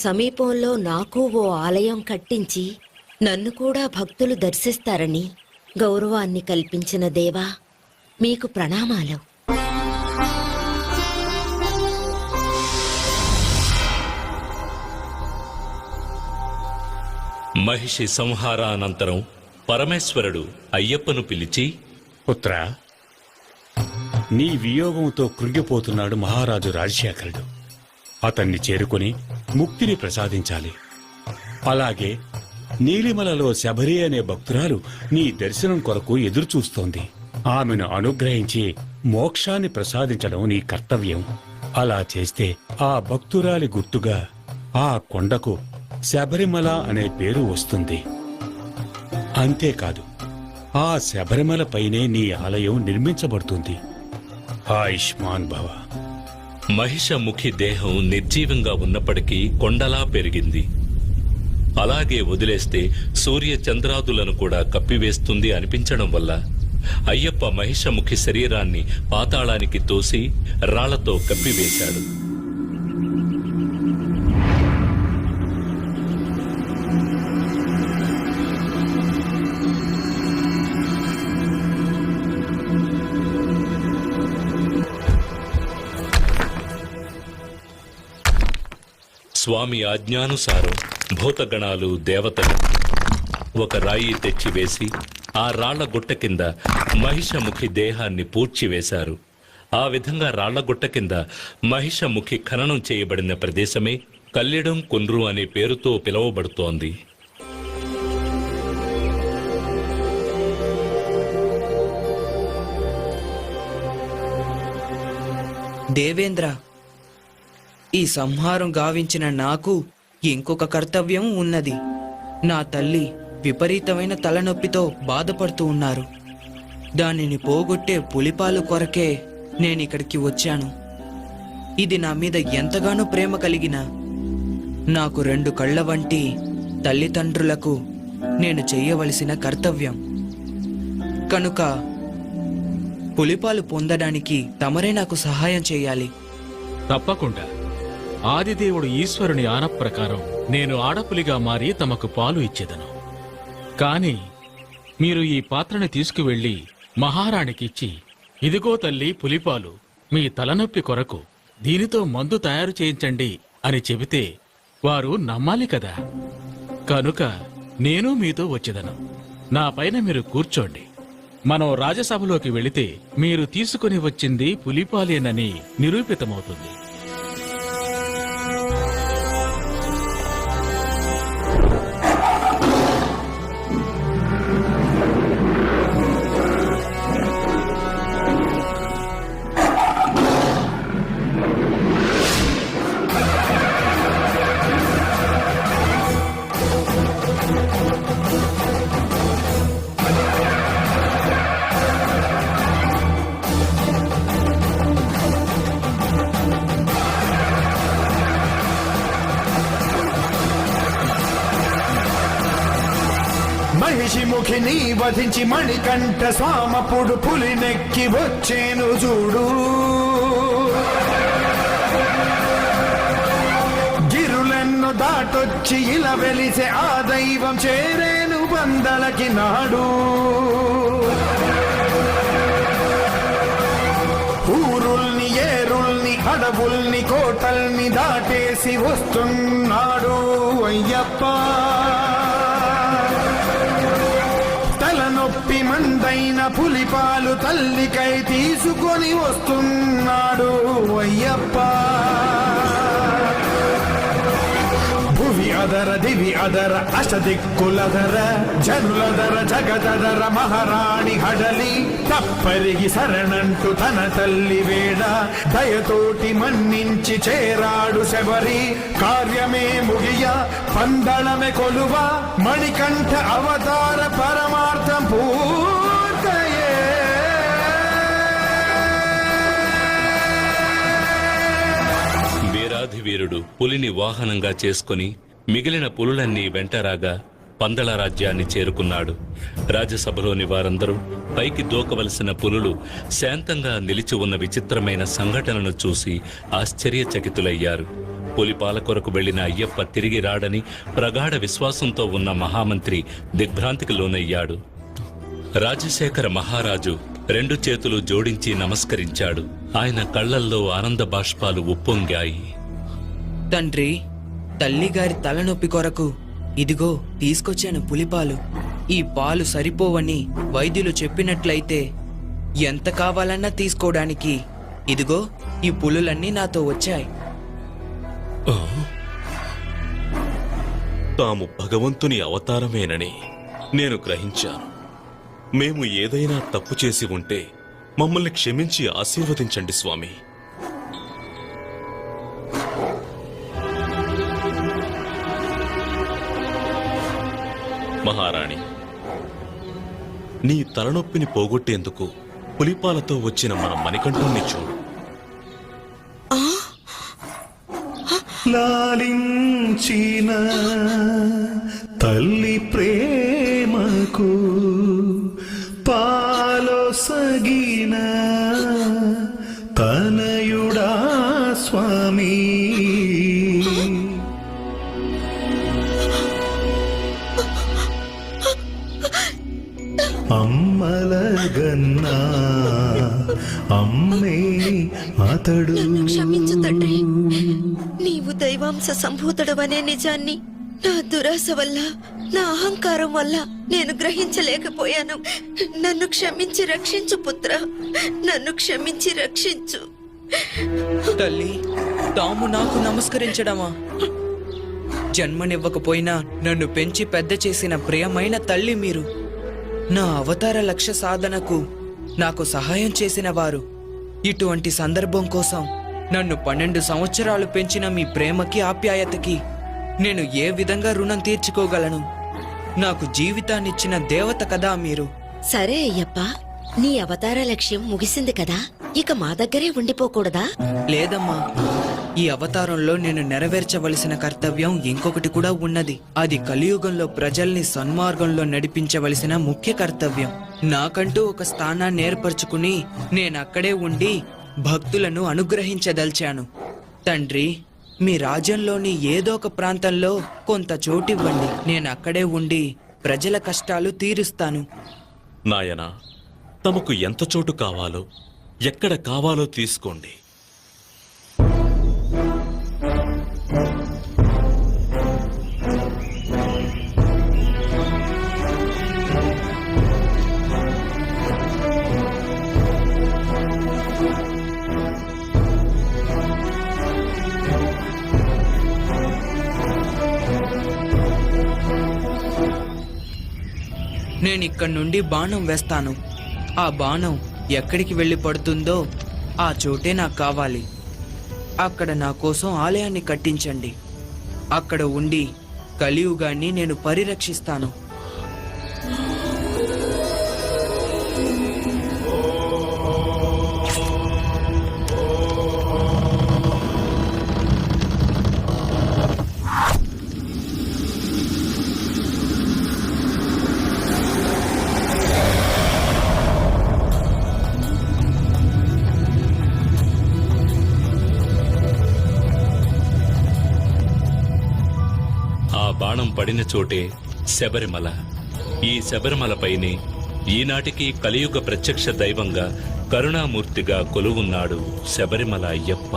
సమీపంలో నాకు ఓ ఆలయం కట్టించి నన్ను కూడా భక్తులు దర్శిస్తారని గౌరవాన్ని కల్పించిన దేవా, మీకు ప్రణామాలు. మహిషి సంహారానంతరం పరమేశ్వరుడు అయ్యప్పను పిలిచి, పుత్ర, నీ వియోగంతో కృంగిపోతున్నాడు మహారాజు రాజశేఖరుడు. అతన్ని చేరుకుని ముక్తిని ప్రసాదించాలి. అలాగే నీలిమలలో శబరి అనే భక్తురాలు నీ దర్శనం కొరకు ఎదురుచూస్తోంది. ఆమెను అనుగ్రహించి మోక్షాన్ని ప్రసాదించడం నీ కర్తవ్యం. అలా చేస్తే ఆ భక్తురాలి గుర్తుగా ఆ కొండకు శబరిమల అనే పేరు వస్తుంది. అంతేకాదు, ఆ శబరిమల పైనే నీ ఆలయం నిర్మించబడుతుంది. ఆయుష్మాన్ భవ. మహిషముఖి దేహం నిర్జీవంగా ఉన్నప్పటికీ కొండలా పెరిగింది. అలాగే వదిలేస్తే సూర్య చంద్రాదులను కూడా కప్పివేస్తుంది అనిపించడం వల్ల అయ్యప్ప మహిషముఖి శరీరాన్ని పాతాళానికి తోసి రాళ్లతో కప్పివేశాడు. స్వామి ఆజ్ఞానుసారం భూతగణాలు, దేవతలు ఒక రాయి తెచ్చివేసి ఆ రాళ్ల గుట్ట కింద మహిషముఖి దేహాన్ని పూడ్చివేశారు. ఆ విధంగా రాళ్ల గుట్ట కింద మహిషముఖి ఖననం చేయబడిన ప్రదేశమే కల్లెడం కుండ్రు అనే పేరుతో పిలువబడుతోంది. దేవేంద్ర, ఈ సంహారం గావించిన నాకు ఇంకొక కర్తవ్యం ఉన్నది. నా తల్లి విపరీతమైన తలనొప్పితో బాధపడుతూ ఉన్నారు. దానిని పోగొట్టే పులిపాలు కొరకే నేనిక్కడికి వచ్చాను. ఇది నా మీద ఎంతగానో ప్రేమ కలిగిన నాకు 2 కళ్ళ వంటి తల్లిదండ్రులకు నేను చెయ్యవలసిన కర్తవ్యం. కనుక పులిపాలు పొందడానికి తమరే నాకు సహాయం చేయాలి. తప్పకుండా. ఆదిదేవుడు ఈశ్వరుని ఆన ప్రకారం నేను ఆడపులిగా మారి తమకు పాలు ఇచ్చేదను. కాని మీరు ఈ పాత్రని తీసుకువెళ్లి మహారాణికిచ్చి, ఇదిగో తల్లి పులిపాలు, మీ తలనొప్పి కొరకు దీనితో మందు తయారు చేయించండి అని చెబితే వారు నమ్మాలి కదా. కనుక నేను మీతో వచ్చేదను. నా పైన మీరు కూర్చోండి. మనం రాజసభలోకి వెళితే మీరు తీసుకుని వచ్చింది పులిపాలేనని నిరూపితమవుతుంది. మహిషిముఖిని వధించి మణికంఠ స్వామపుడు పులినెక్కి వచ్చేను చూడు. గిరులెన్ను దాటొచ్చి ఇలా వెలిసే ఆ దైవం చేరేను బందలకి నాడు. ఊరుల్ని, ఏరుల్ని, అడవుల్ని, కోటల్ని దాటేసి వస్తున్నాడు అయ్యప్ప. తలనొప్పి మందైన పులిపాలు తల్లికై తీసుకొని వస్తున్నాడు అయ్యప్ప. భువి అదర, దివి అదర, అష్టదిక్కులదర, జనులదర, జగదదర మహారాణి హడలి తప్పరిగి శరణంటూ తన తల్లి వేడ దయతోటి మన్నించి చేరాడు శబరి. కార్యమే ముగియ పందళమే కొలువ మణికంఠ అవతార పరమార్థం పూర్తయే. వీరాధివీరుడు పులిని వాహనంగా చేసుకుని మిగిలిన పులులన్నీ వెంటరాగా పందళ రాజ్యాన్ని చేరుకున్నాడు. రాజ్యసభలోని వారందరూ పైకి దూకవలసిన పులులు శాంతంగా నిలిచి ఉన్న విచిత్రమైన సంఘటనను చూసి ఆశ్చర్యచకితులయ్యారు. పులిపాల కొరకు వెళ్లిన అయ్యప్ప తిరిగి రాడని ప్రగాఢ విశ్వాసంతో ఉన్న మహామంత్రి దిగ్భ్రాంతికి లోనయ్యాడు. రాజశేఖర మహారాజు 2 చేతులు జోడించి నమస్కరించాడు. ఆయన కళ్లల్లో ఆనంద బాష్పాలు ఉప్పొంగాయి. తండ్రి, తల్లిగారి తలనొప్పి కొరకు ఇదిగో తీసుకొచ్చాను పులిపాలు. ఈ పాలు సరిపోవని వైద్యులు చెప్పినట్లయితే ఎంత కావాలన్నా తీసుకోవడానికి ఇదిగో ఈ పులులన్నీ నాతో వచ్చాయి. తాము భగవంతుని అవతారమేనని నేను గ్రహించాను. మేము ఏదైనా తప్పు చేసి ఉంటే మమ్మల్ని క్షమించి ఆశీర్వదించండి స్వామి. మహారాణి, నీ తలనొప్పిని పోగొట్టేందుకు పులిపాలతో వచ్చిన మన మణికంఠుణ్ణి చూడు. లాలించిన తల్లి ప్రేమకు పాలొసగిన తనయుడా స్వామి. అమ్మలగన్నా అమ్మే అతడు. నన్ను క్షమించు తండ్రి. నీవు దైవాంశ సంభూతుడవనే నిజాన్ని నా దురాశ వల్ల, నా అహంకారం వల్ల నేను గ్రహించలేకపోయాను. నన్ను క్షమించి రక్షించు పుత్ర, నన్ను క్షమించి రక్షించు. తల్లి, తాము నాకు నమస్కరించడమా? జన్మనివ్వకపోయినా నన్ను పెంచి పెద్ద చేసిన ప్రియమైన తల్లి మీరు. నా అవతార లక్ష్య సాధనకు నాకు సహాయం చేసిన వారు. ఇటువంటి సందర్భం కోసం నన్ను 12 సంవత్సరాలు పెంచిన మీ ప్రేమకి, ఆప్యాయతకి నేను ఏ విధంగా రుణం తీర్చుకోగలను? నాకు జీవితాన్నిచ్చిన దేవత కదా మీరు. సరే అయ్యప్ప, నీ అవతార లక్ష్యం ముగిసింది కదా, ఇక మా దగ్గరే ఉండిపోకూడదా? లేదమ్మా, ఈ అవతారంలో నేను నెరవేర్చవలసిన కర్తవ్యం ఇంకొకటి కూడా ఉన్నది. అది కలియుగంలో ప్రజల్ని సన్మార్గంలో నడిపించవలసిన ముఖ్య కర్తవ్యం. నాకంటూ ఒక స్థానాన్ని ఏర్పరచుకుని నేనక్కడే ఉండి భక్తులను అనుగ్రహించదలిచాను. తండ్రి, మీ రాజ్యంలోని ఏదో ఒక ప్రాంతంలో కొంత చోటివ్వండి. నేను అక్కడే ఉండి ప్రజల కష్టాలు తీరుస్తాను. నాయనా, తమకు ఎంత చోటు కావాలో, ఎక్కడ కావాలో తీసుకోండి. నేనిక్కడి నుండి బాణం వేస్తాను. ఆ బాణం ఎక్కడికి వెళ్ళి పడుతుందో ఆ చోటే నాకు కావాలి. అక్కడ నా కోసం ఆలయాన్ని కట్టించండి. అక్కడ ఉండి కలియుగాన్ని నేను పరిరక్షిస్తాను. బాణం పడిన చోటే శబరిమల. ఈ శబరిమలపైనే ఈనాటికి కలియుగ ప్రత్యక్ష దైవంగా, కరుణామూర్తిగా కొలువున్నాడు శబరిమల అయ్యప్ప.